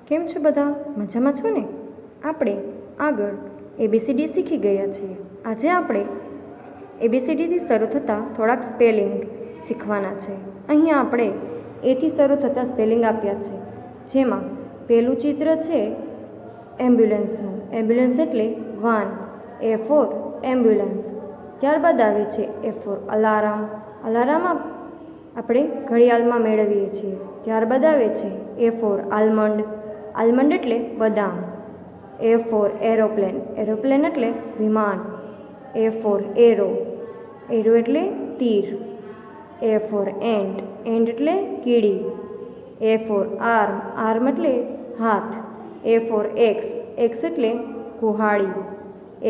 કેમ છો બધા? મજામાં છો ને? આપણે આગળ ABCD શીખી ગયા છીએ. આજે આપણે ABCDથી શરૂ થતા થોડાક સ્પેલિંગ શીખવાના છે. અહીંયા આપણે એથી શરૂ થતા સ્પેલિંગ આપ્યા છે, જેમાં પહેલું ચિત્ર છે એમ્બ્યુલન્સનું. એમ્બ્યુલન્સ એટલે વાન. A for ambulance. ત્યારબાદ આવે છે A ફોર અલાર્મ. અલાર્મ આપણે ઘડિયાળમાં મેળવીએ છીએ. ત્યારબાદ આવે છે A ફોર આલમંડ. આલમંડ એટલે બદામ. A four aeroplane. એરોપ્લેન એટલે વિમાન. A four arrow. એરો એટલે તીર. A four ant. એન્ટ એટલે કીડી. A four arm. આર્મ એટલે હાથ. A four axe. એક્સ એટલે કુહાડી.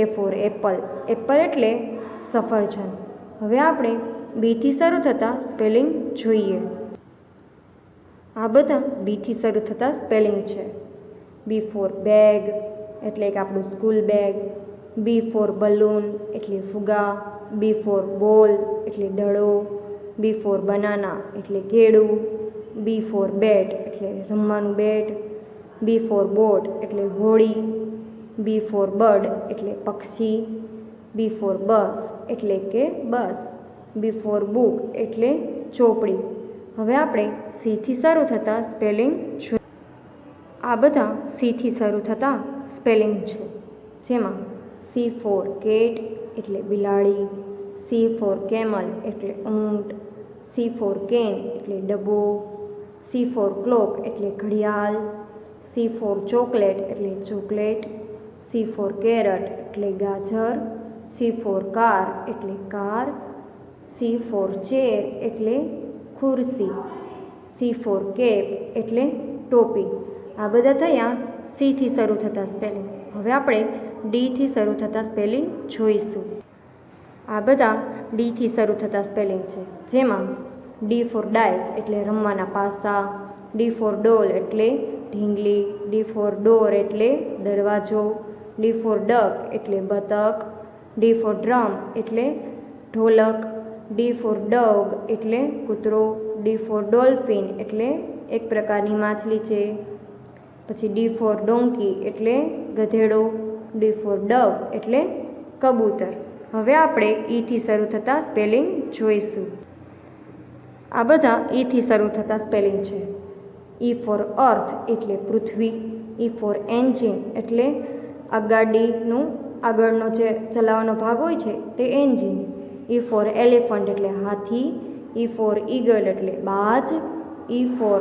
A for apple. એપલ એટલે સફરજન. હવે આપણે બીથી શરૂ થતા સ્પેલિંગ જોઈએ. આ બધા બીથી શરૂ થતા સ્પેલિંગ છે. B ફોર બેગ એટલે કે આપણું school bag. B for balloon એટલે ફુગા. B ફોર બોલ એટલે દડો. B ફોર બનાના એટલે કેળું. B ફોર બેટ એટલે રમવાનું બેટ. B ફોર બોટ એટલે હોડી. B ફોર બર્ડ એટલે પક્ષી. B ફોર બસ એટલે કે બસ. B ફોર બુક એટલે ચોપડી. હવે આપણે સીથી શરૂ થતા સ્પેલિંગ જોઈએ. આ બધા સીથી શરૂ થતા સ્પેલિંગ છે, જેમાં C ફોર કેટ એટલે બિલાડી. C ફોર કેમલ એટલે ઊંટ. C ફોર કેન એટલે ડબ્બો. C ફોર ક્લોક એટલે ઘડિયાળ. C ફોર ચોકલેટ એટલે ચોકલેટ. C ફોર કેરટ એટલે ગાજર. C ફોર કાર એટલે કાર. C ફોર ચેર એટલે ખુરશી. C ફોર કેપ એટલે ટોપી. આ બધા થયા સીથી શરૂ થતા સ્પેલિંગ. હવે આપણે ડીથી શરૂ થતા સ્પેલિંગ જોઈશું. આ બધા ડીથી શરૂ થતા સ્પેલિંગ છે, જેમાં D ફોર ડાયસ એટલે રમવાના પાસા. D ફોર ડોલ એટલે ઢીંગલી. D ફોર ડોર એટલે દરવાજો. D ફોર ડક એટલે બતક. D ફોર ડ્રમ એટલે ઢોલક. D ફોર ડોગ એટલે કૂતરો. D ફોર ડોલ્ફિન એટલે એક પ્રકારની માછલી છે. પછી D ફોર ડોંકી એટલે ગધેડો. D ફોર ડવ એટલે કબૂતર. હવે આપણે ઈથી શરૂ થતા સ્પેલિંગ જોઈશું. આ બધા ઈથી શરૂ થતા સ્પેલિંગ છે. E ફોર અર્થ એટલે પૃથ્વી. E ફોર એન્જિન એટલે આ ગાડીનું આગળનો જે ચલાવવાનો ભાગ હોય છે તે એન્જિન. E ફોર એલિફન્ટ એટલે હાથી. E ફોર ઈગલ એટલે બાજ. E ફોર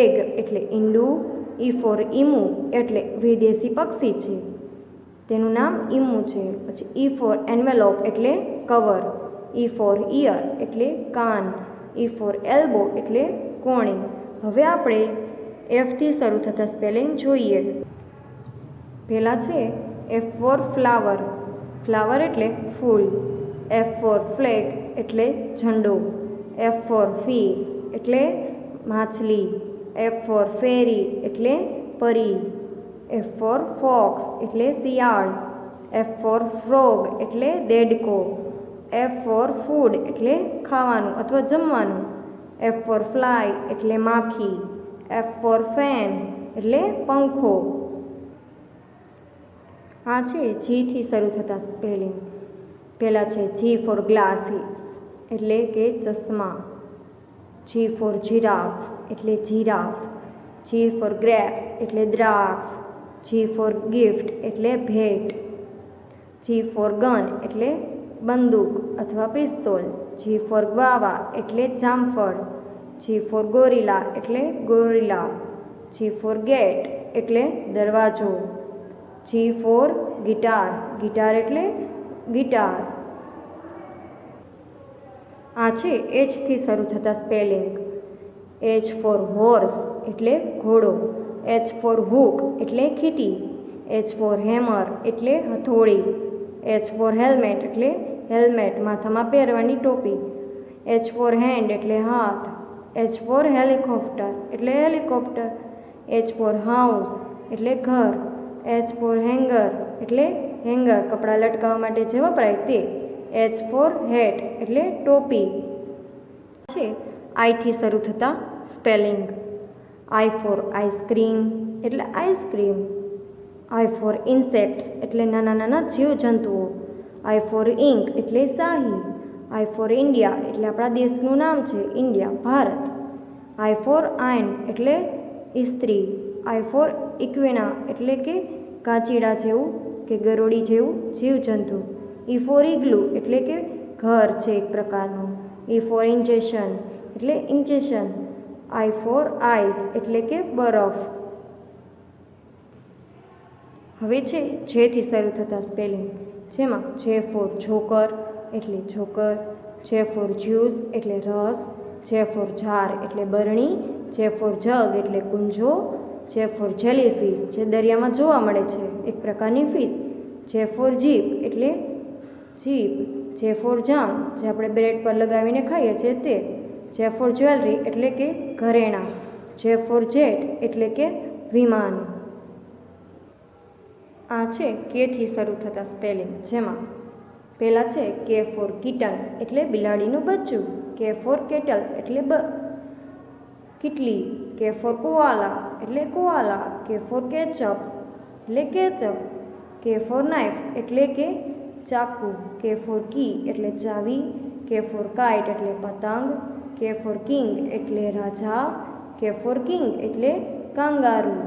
એગ એટલે ઈંડું. E ફોર ઈમુ એટલે વિદેશી પક્ષી છે, તેનું નામ ઈમુ છે. પછી E ફોર એન્વેલોપ એટલે કવર. E ફોર ઇયર એટલે કાન. E ફોર એલ્બો એટલે કોણી. હવે આપણે એફથી શરૂ થતા સ્પેલિંગ જોઈએ. પહેલાં છે F ફોર ફ્લાવર. ફ્લાવર એટલે ફૂલ. F ફોર ફ્લેગ એટલે ઝંડો. F ફોર ફિશ એટલે માછલી. F ફોર ફેરી એટલે પરી. F ફોર ફોક્સ એટલે શિયાળ. F ફોર ફ્રોગ એટલે દેડકો. F ફોર ફૂડ એટલે ખાવાનું અથવા જમવાનું. F ફોર ફ્લાય એટલે માખી. F ફોર ફેન એટલે પંખો. આ છે જીથી શરૂ થતા સ્પેલિંગ. પહેલાં છે G ફોર ગ્લાસીસ એટલે કે ચશ્મા. G ફોર જીરાફ એટલે જીરાફ. G ફોર ગ્રેપ્સ એટલે દ્રાક્ષ. G ફોર ગિફ્ટ એટલે ભેટ. G ફોર ગન એટલે બંદૂક અથવા પિસ્તોલ. G ફોર ગ્વાવા એટલે જામફળ. G ફોર ગોરિલા એટલે ગોરિલા. G ફોર ગેટ એટલે દરવાજો. G for guitar. ગિટાર એટલે ગિટાર. આ છે Hથી શરૂ થતા સ્પેલિંગ. H ફોર હોર્સ એટલે ઘોડો. H ફોર હૂક એટલે ખીટી. H ફોર હેમર એટલે હથોડી. H ફોર હેલ્મેટ એટલે હેલ્મેટ, માથામાં પહેરવાની ટોપી. H ફોર હેન્ડ એટલે હાથ. H ફોર હેલિકોપ્ટર એટલે હેલિકોપ્ટર. H ફોર હાઉસ એટલે ઘર. H ફોર હેંગર એટલે હેંગર, કપડાં લટકાવવા માટે જે વપરાય તે. H ફોર હેટ એટલે ટોપી. છે આઈથી શરૂ થતા સ્પેલિંગ. I four ice cream. એટલે આઈસ્ક્રીમ. આઈ ફોર ઇન્સેક્ટ્સ એટલે નાના નાના જીવજંતુઓ. આઈ ફોર ઇંક એટલે શાહી. આઈ ફોર ઇન્ડિયા એટલે આપણા દેશનું નામ છે ઇન્ડિયા, ભારત. આઈ ફોર આયન એટલે ઇસ્ત્રી. આઈ ફોર ઇક્વેના એટલે કે કાચીડા જેવું કે ગરોળી જેવું જીવજંતુ. ઈ ફોર ઇગ્લુ એટલે કે ઘર છે એક પ્રકારનું. ઈ ફોર ઇન્જેક્શન એટલે ઇન્જેક્શન. આઈ ફોર આઈસ એટલે કે બરફ. હવે છે જેથી શરૂ થતા સ્પેલિંગ, જેમાં જે ફોર જોકર એટલે જોકર, જે ફોર જ્યુસ એટલે રસ, જે ફોર જાર એટલે બરણી, જે ફોર જગ એટલે કુંજો, જે ફોર જેલીફિશ જે દરિયામાં જોવા મળે છે એક પ્રકારની ફિશ, જે ફોર જીપ એટલે જીપ, જે ફોર જામ જે આપણે બ્રેડ પર લગાવીને ખાઈએ છીએ તે, જે ફોર જ્વેલરી એટલે કે ઘરેણાં, જે ફોર જેટ એટલે કે વિમાન. આ છે કેથી શરૂ થતા સ્પેલિંગ, જેમાં પહેલાં છે કે ફોર કિટન એટલે બિલાડીનું બચ્ચું, કે ફોર કેટલ એટલે કીટલી, કે ફોર કોઆલા એટલે કોઆલા, કે ફોર કેચઅપ એટલે કેચઅપ, કે ફોર નાઇફ એટલે કે ચાકુ, કે ફોર કી એટલે ચાવી, કે ફોર કાઇટ એટલે પતંગ, કે ફોર કિંગ એટલે રાજા, કે ફોર કિંગ એટલે કાંગારૂ.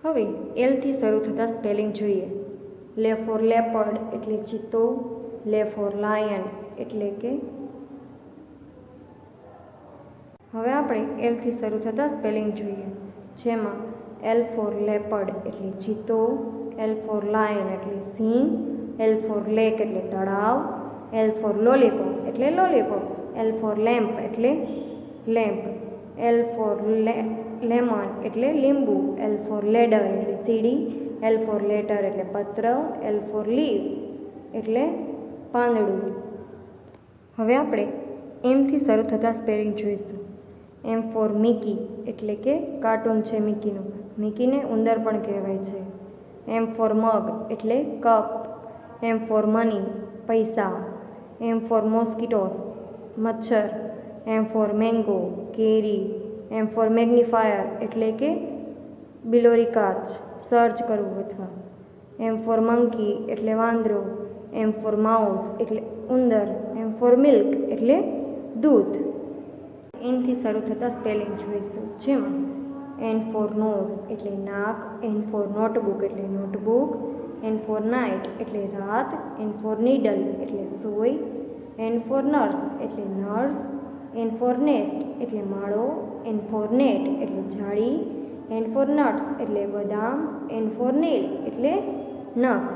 હવે એલથી શરૂ થતા સ્પેલિંગ જોઈએ. લે ફોર લેપર્ડ એટલે ચિત્તો, લે ફોર લાયન એટલે કે. હવે આપણે એલથી શરૂ થતા સ્પેલિંગ જોઈએ, જેમાં એલ ફોર લેપર્ડ એટલે ચિત્તો, એલ ફોર લાયન એટલે સિંહ, એલ ફોર લેક એટલે તળાવ, એલ ફોર લોલીપોપ એટલે લોલીપોપ, એલ ફોર લેમ્પ એટલે લેમ્પ, એલ ફોર લેમન એટલે લીંબુ, એલ ફોર લેડર એટલે સીડી, એલ ફોર લેટર એટલે પત્ર, એલ ફોર લીવ એટલે પાંદડું. હવે આપણે એમથી શરૂ થતા સ્પેલિંગ જોઈશું. એમ ફોર મિકી એટલે કે કાર્ટૂન છે મિકીનું, મિકીને ઉંદર પણ કહેવાય છે. એમ ફોર મગ એટલે કપ, એમ ફોર મની પૈસા, એમ ફોર મોસ્કીટોસ મચ્છર, એમ ફોર મેંગો કેરી, એમ ફોર મેગ્નિફાયર એટલે કે બિલોરી કાચ સર્ચ કરવું અથવા, એમ ફોર મંકી એટલે વાંદરો, એમ ફોર માઉસ એટલે ઉંદર, એમ ફોર મિલ્ક એટલે દૂધ. એનથી શરૂ થતા સ્પેલિંગ જોઈશું, જેમાં એન ફોર નોઝ એટલે નાક, એન ફોર નોટબુક એટલે નોટબુક, એન ફોર નાઇટ એટલે રાત, એન ફોર નીડલ એટલે સોય, એન ફોર નર્સ એટલે નર્સ, એન ફોર નેસ્ટ એટલે માળો, એન ફોર નેટ એટલે જાળી, એન ફોર નટ્સ એટલે બદામ, એન ફોર નેલ એટલે નખ.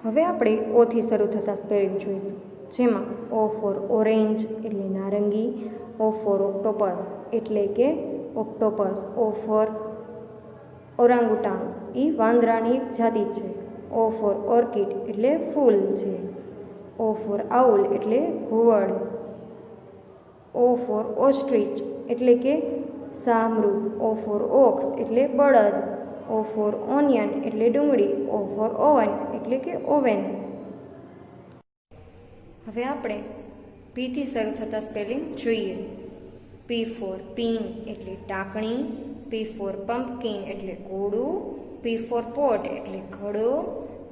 હવે આપણે ઓથી શરૂ થતા સ્પેલિંગ જોઈશું, જેમાં ઓ ફોર ઓરેન્જ એટલે નારંગી, ઓ ફોર ઓક્ટોપસ એટલે કે ઓક્ટોપસ, ઓ ફોર ઓરાંગુટાંગ એ વાંદરાની જાતિ છે, ઓ ફોર ઓર્કિડ એટલે ફૂલ છે, ઓ ફોર આઉલ એટલે ઘુવડ, ઓ ફોર ઓસ્ટ્રીચ એટલે કે સામરૂ, ઓ ફોર ઓક્સ એટલે બળદ, ઓ ફોર ઓનિયન એટલે ડુંગળી, ઓ ફોર ઓવન એટલે કે ઓવેન. હવે આપણે પીથી શરૂ થતા સ્પેલિંગ જોઈએ. પી ફોર પીન એટલે ટાંકણી, પી ફોર પમ્પકિન એટલે કોળું, પી ફોર પોટ એટલે ઘડો,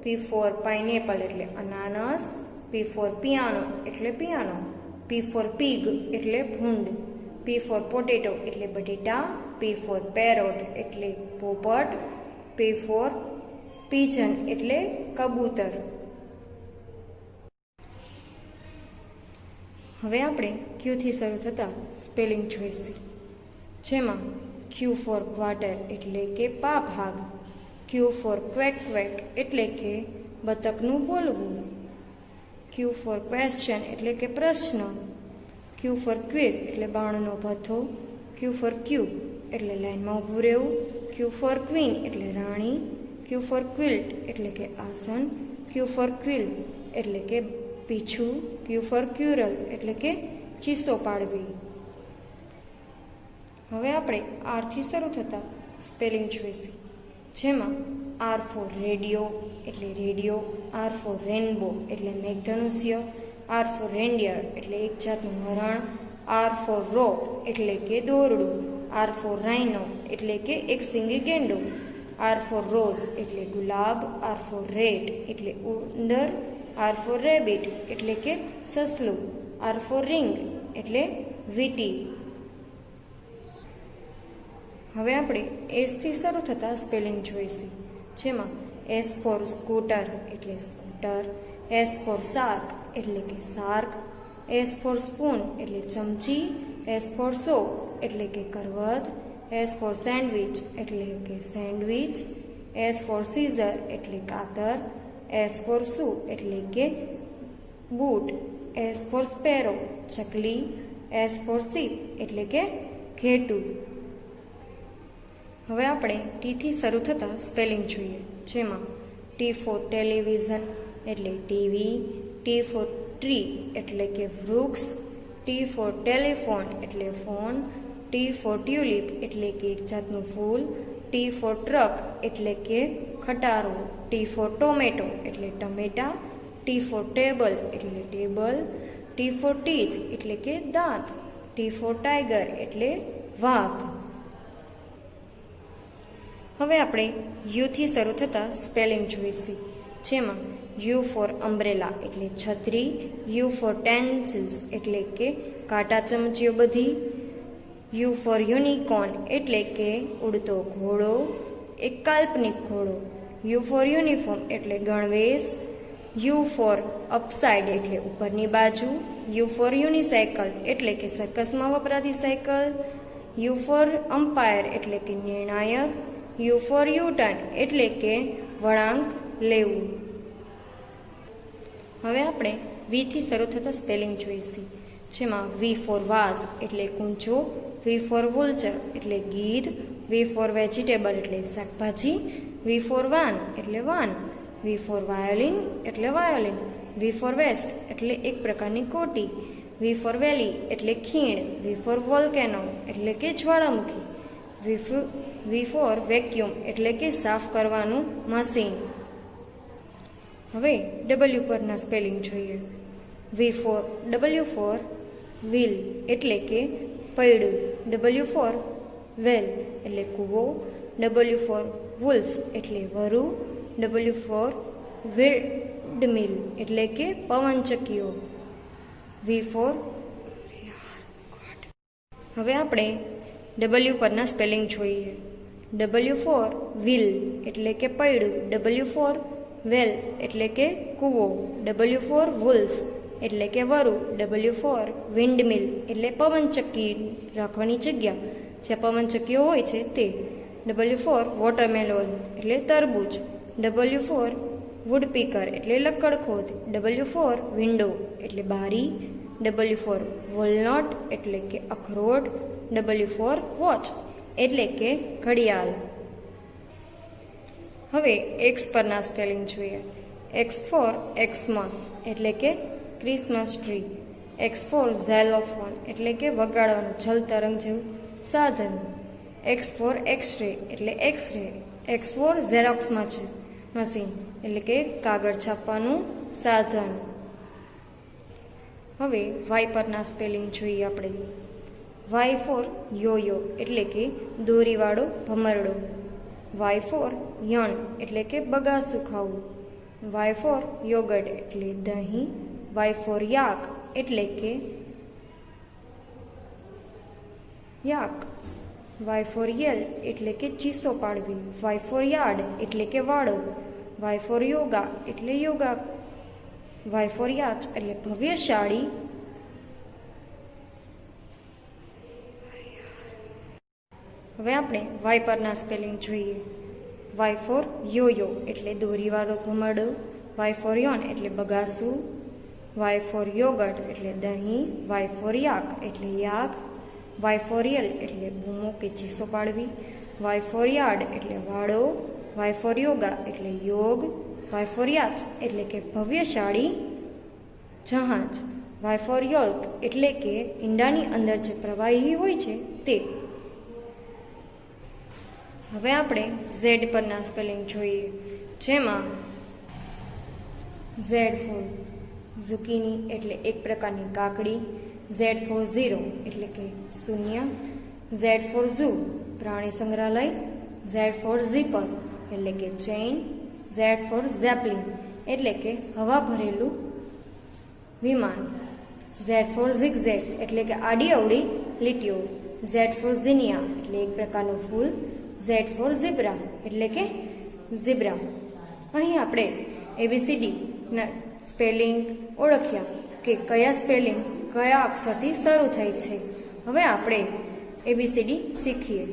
પી ફોર પાઇનેપલ એટલે અનાનસ, પી ફોર પિયાનો એટલે પિયાનો, પી ફોર પીગ એટલે ભૂંડ, પી ફોર પોટેટો એટલે બટેટા, પી ફોર પેરોટ એટલે પોપટ, પી ફોર પીજન એટલે કબૂતર. હવે આપણે ક્યુથી શરૂ થતા સ્પેલિંગ જોઈશું, જેમાં ક્યુ ફોર ક્વાર્ટર એટલે કે પા ભાગ, ક્યુ ફોર ક્વેક ક્વેક એટલે કે બતકનું બોલવું, ક્યુ ફોર ક્વેશ્ચન એટલે કે પ્રશ્ન, ક્યુ ફોર ક્વિક એટલે બાણનો ભથ્થો, ક્યુ ફોર ક્યુ એટલે લાઇનમાં ઊભું રહેવું, ક્યુ ફોર ક્વીન એટલે રાણી, ક્યુ ફોર ક્વિલ્ટ એટલે કે આસન, ક્યુ ફોર ક્વિલ એટલે કે પીછું, ક્યુ ફોર ક્યુરલ એટલે કે ચીસો પાડવી. હવે આપણે આરથી શરૂ થતા સ્પેલિંગ જોઈશું, જેમાં આર ફોર રેડિયો એટલે રેડિયો, આર ફોર રેનબો એટલે મેઘધનુષ્ય, આર ફોર રેન્ડિયર એટલે એક જાતનું હરણ, આર ફોર રોપ એટલે કે દોરડું, આર ફોર રાઇનો એટલે કે એક સિંગી ગેંડો, આર ફોર રોઝ એટલે ગુલાબ, આર ફોર રેટ એટલે ઉંદર, આર ફોર રેબિટ એટલે કે સસલું, આર ફોર રિંગ એટલે વીંટી. હવે આપણે એસથી શરૂ થતા સ્પેલિંગ જોઈશું, જેમાં એસ ફોર સ્કૂટર એટલે સ્કૂટર, એસ ફોર શાર્ક એટલે કે શાર્ક, એસ ફોર સ્પૂન એટલે ચમચી, એસ ફોર સોપ એટલે કે કરવત, એસ ફોર સેન્ડવિચ એટલે કે સેન્ડવિચ, એસ ફોર સીઝર એટલે કાતર, એસ ફોર શૂ એટલે કે બૂટ, એસ ફોર સ્પેરો ચકલી, એસ ફોર શીપ એટલે કે ઘેટું. હવે આપણે ટીથી શરૂ થતા સ્પેલિંગ જોઈએ, જેમાં ટી ફોર ટેલિવિઝન એટલે ટીવી, ટી ફોર ટ્રી એટલે કે વૃક્ષ, ટી ફોર ટેલિફોન એટલે ફોન, ટી ફોર ટ્યુલિપ એટલે કે એક જાતનું ફૂલ, ટી ફોર ટ્રક એટલે કે ખટારો, ટી ફોર ટોમેટો એટલે ટમેટા, ટી ફોર ટેબલ એટલે ટેબલ, ટી ફોર ટીથ એટલે કે દાંત, ટી ફોર ટાઈગર એટલે વાઘ. હવે આપણે યુથી શરૂ થતા સ્પેલિંગ જોઈશું, જેમાં યુ ફોર અમ્બ્રેલા એટલે છત્રી, યુ ફોર ટેન્સિલ્સ એટલે કે કાંટા ચમચીઓ બધી, યુ ફોર યુનિકોર્ન એટલે કે ઉડતો ઘોડો, એક કાલ્પનિક ઘોડો, યુ ફોર યુનિફોર્મ એટલે ગણવેશ, યુ ફોર અપસાઇડ એટલે ઉપરની બાજુ, યુ ફોર યુનિસાયકલ એટલે કે સર્કસમાં વપરાતી સાયકલ, યુ ફોર અમ્પાયર એટલે કે નિર્ણાયક, યુ ફોર યુટર્ન એટલે કે વળાંક લેવું. હવે આપણે વીથી શરૂ થતા સ્પેલિંગ જોઈશું, જેમાં વી ફોર વાઝ એટલે કૂંચો, વી ફોર વોલ્ચર એટલે ગીધ, વી ફોર વેજીટેબલ એટલે શાકભાજી, વી ફોર વાન એટલે વાન, વી ફોર વાયોલિન એટલે વાયોલિન, વી ફોર વેસ્ટ એટલે એક પ્રકારની કોટી, વી ફોર વેલી એટલે ખીણ, વી ફોર વોલ્કેનો એટલે કે જ્વાળામુખી, વી ફોર વેક્યુમ એટલે કે સાફ કરવાનું મશીન. હવે ડબલ્યુ પરના સ્પેલિંગ જોઈએ, ડબલ્યુ ફોર વ્હીલ એટલે કે પૈડું, ડબલ્યુ ફોર વેલ એટલે કૂવો, ડબલ્યુ ફોર વુલ્ફ એટલે વરુ, ડબલ્યુ ફોર વિન્ડમિલ એટલે કે પવનચક્કીઓ, વી ફોર. હવે આપણે ડબલ્યુ પરના સ્પેલિંગ જોઈએ, ડબલ્યુ ફોર વ્હીલ એટલે કે પૈડું, ડબલ્યુ ફોર વેલ એટલે કે કૂવો, ડબલ્યુ ફોર વુલ્ફ એટલે કે વરુ, ડબલ્યુ ફોર વિન્ડમિલ એટલે પવનચક્કી રાખવાની જગ્યા, જ્યાં પવનચક્કીઓ હોય છે તે, ડબલ્યુ ફોર વોટરમેલોન એટલે તરબૂચ, ડબલ્યુ ફોર વુડપીકર એટલે લક્કડખોદ, ડબલ્યુ ફોર વિન્ડો એટલે બારી, ડબલ્યુ ફોર વોલનટ એટલે કે અખરોટ, ડબલ્યુ ફોર વોચ એટલે કે ઘડિયાળ. હવે એક્સ પરના સ્પેલિંગ જોઈએ, એક્સ ફોર એક્સમસ એટલે કે Christmas tree, X for xylophone એટલે કે વગાડવાનું જલતરંગ જેવું સાધન, એક્સ ફોર એક્સરે એટલે X ray, X for xerox machine એટલે કે કાગળ છાપવાનું સાધન. હવે વાય પરના સ્પેલિંગ જોઈએ આપણે, વાય ફોર યોયો એટલે કે દોરીવાળો ભમરડો, વાય ફોર યન એટલે કે બગાસું ખાવું, વાય ફોર યોગર્ટ એટલે દહીં, વાય ફોર યાક એટલે કે યાક, વાય ફોર યેલ એટલે કે ચીસો પાડવી, વાય ફોર યાર્ડ એટલે કે વાળો, વાય ફોર યોગા એટલે યોગા, વાય ફોર યાચ એટલે ભવ્યશાળી. હવે આપણે વાય પરના સ્પેલિંગ જોઈએ, વાય ફોર યોયો એટલે દોરીવાળો ભમરડો, વાય ફોર યોન એટલે બગાસું, વાય ફોર યોગર્ટ એટલે દહીં, વાય ફોર યાક એટલે યાક, વાય ફોર યેલ એટલે બૂમો કે ચીસો પાડવી, વાય ફોર યાર્ડ એટલે વાળો, વાય ફોર યોગા એટલે યોગ, વાય ફોર યાચ એટલે કે ભવ્યશાળી જહાજ, વાય ફોર યોલ્ક એટલે કે ઈંડાની અંદર જે પ્રવાહી હોય છે તે. હવે આપણે ઝેડ પરના સ્પેલિંગ જોઈએ, જેમાં ઝેડ ફોર ઝુકીની એટલે એક પ્રકારની કાકડી, ઝેડ ફોર ઝીરો એટલે કે શૂન્ય, ઝેડ ફોર ઝૂ પ્રાણી સંગ્રહાલય, ઝેડ ફોર ઝીપર એટલે કે ચેઇન, ઝેડ ફોર ઝેપલિન એટલે કે હવા ભરેલું વિમાન, ઝેડ ફોર ઝિગઝેગ એટલે કે આડી અવળી લીટીઓ, ઝેડ ફોર ઝીનિયા એટલે એક પ્રકારનું ફૂલ, ઝેડ ફોર ઝીબ્રા એટલે કે ઝીબ્રા. અહીં આપણે ABCDના સ્પેલિંગ ઓળખ્યા કે કયા સ્પેલિંગ કયા અક્ષરથી શરૂ થાય છે. હવે આપણે ABCD શીખીએ.